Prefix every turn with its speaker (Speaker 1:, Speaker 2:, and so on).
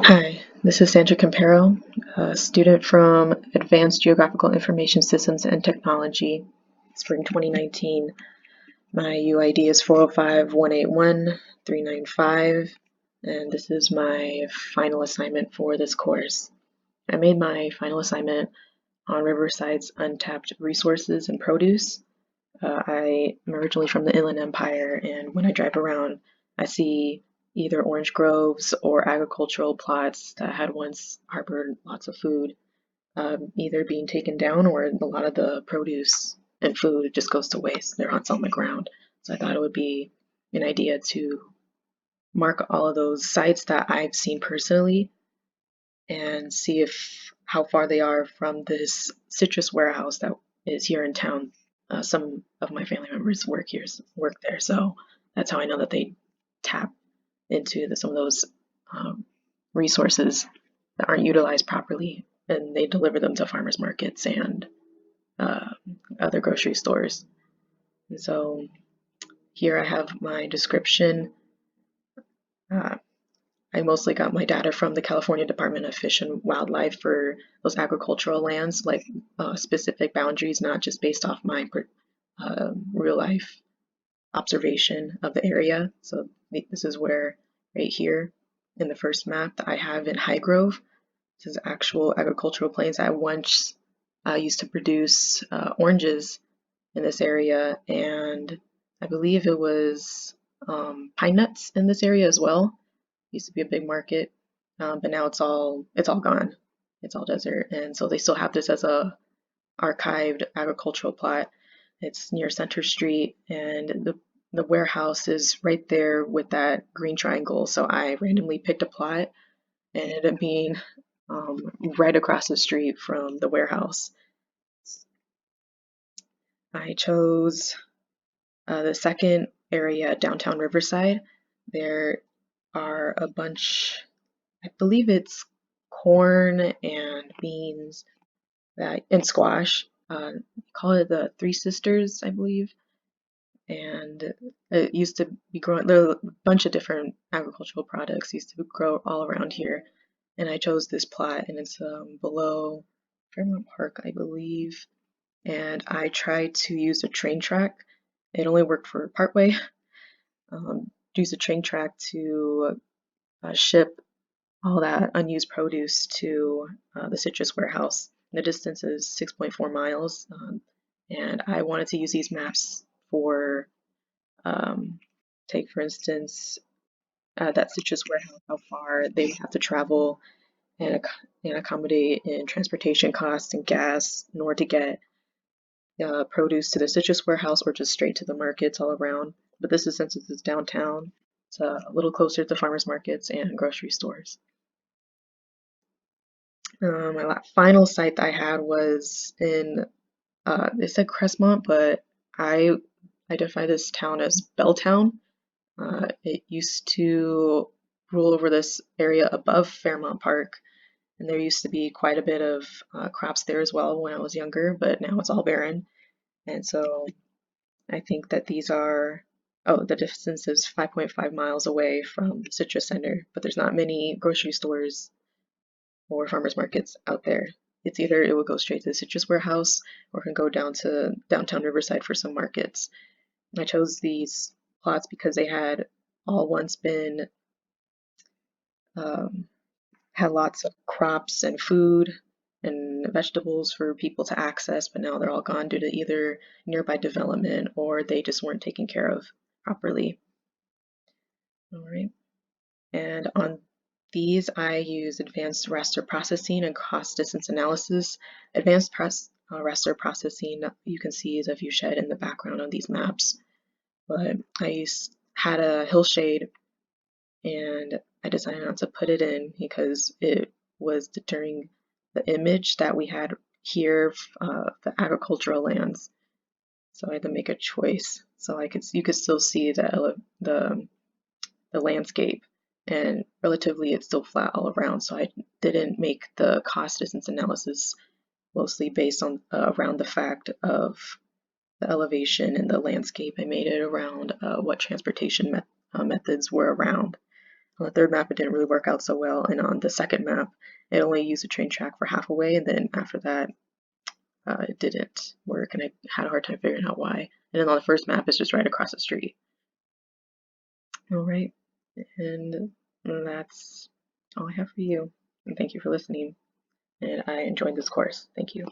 Speaker 1: Hi, this is Sandra Campero, a student from Advanced Geographical Information Systems and Technology, Spring 2019. My UID is 405-181-395, and this is my final assignment for this course. I made my final assignment on Riverside's Untapped Resources and Produce. I am originally from the Inland Empire, and when I drive around, I see either orange groves or agricultural plots that had once harbored lots of food, either being taken down or a lot of the produce and food just goes to waste. They're on the ground. So I thought it would be an idea to mark all of those sites that I've seen personally and see if how far they are from this citrus warehouse that is here in town. Some of my family members work there, so that's how I know that they tap into some of those um, resources that aren't utilized properly, and they deliver them to farmers markets and uh, other grocery stores. And so here I have my description. Uh, I mostly got my data from the California Department of Fish and Wildlife for those agricultural lands, like specific boundaries, not just based off my real life observation of the area. So this is where, right here in the first map that I have in High Grove, this is actual agricultural plains that once used to produce oranges in this area, and I believe it was pine nuts in this area as well. Used to be a big market, but now it's all gone. It's all desert, and so they still have this as a archived agricultural plot. It's near Center Street, and the warehouse is right there with that green triangle. So I randomly picked a plot and it ended up being right across the street from the warehouse. I chose the second area, downtown Riverside. There are a bunch, I believe it's corn and beans and squash. Call it the Three Sisters, I believe. And it used to be growing, there are a bunch of different agricultural products used to grow all around here. And I chose this plot, and it's below Fairmount Park, I believe. And I tried to use a train track. It only worked for partway. Use a train track to ship all that unused produce to the citrus warehouse. The distance is 6.4 miles, and I wanted to use these maps for, take for instance, that citrus warehouse, how far they would have to travel and, and accommodate in transportation costs and gas in order to get produce to the citrus warehouse or just straight to the markets all around. But this is since it's downtown, it's a little closer to farmers markets and grocery stores. My final site that I had was in, it said Crestmont, but I identify this town as Belltown. It used to rule over this area above Fairmount Park, and there used to be quite a bit of crops there as well when I was younger, but now it's all barren. And so I think that these are, oh, the distance is 5.5 miles away from the Citrus Center, but there's not many grocery stores or farmers markets out there. It's either it would go straight to the citrus warehouse or it can go down to downtown Riverside for some markets. I chose these plots because they had all once been um, had lots of crops and food and vegetables for people to access, but now they're all gone due to either nearby development or they just weren't taken care of properly. All right. And on these, I use advanced raster processing and cost distance analysis. Advanced raster processing, you can see the viewshed in the background on these maps. But had a hillshade, and I decided not to put it in because it was deterring the image that we had here, the agricultural lands. So I had to make a choice. So you could still see the landscape, and relatively it's still flat all around, so I didn't make the cost distance analysis mostly based on around the fact of the elevation and the landscape. I made it around what transportation methods were around. On the third map, it didn't really work out so well, and on the second map, it only used a train track for half a way, and then after that, it didn't work, and I had a hard time figuring out why. And then on the first map, it's just right across the street. All right, and that's all I have for you. And thank you for listening. And I enjoyed this course. Thank you.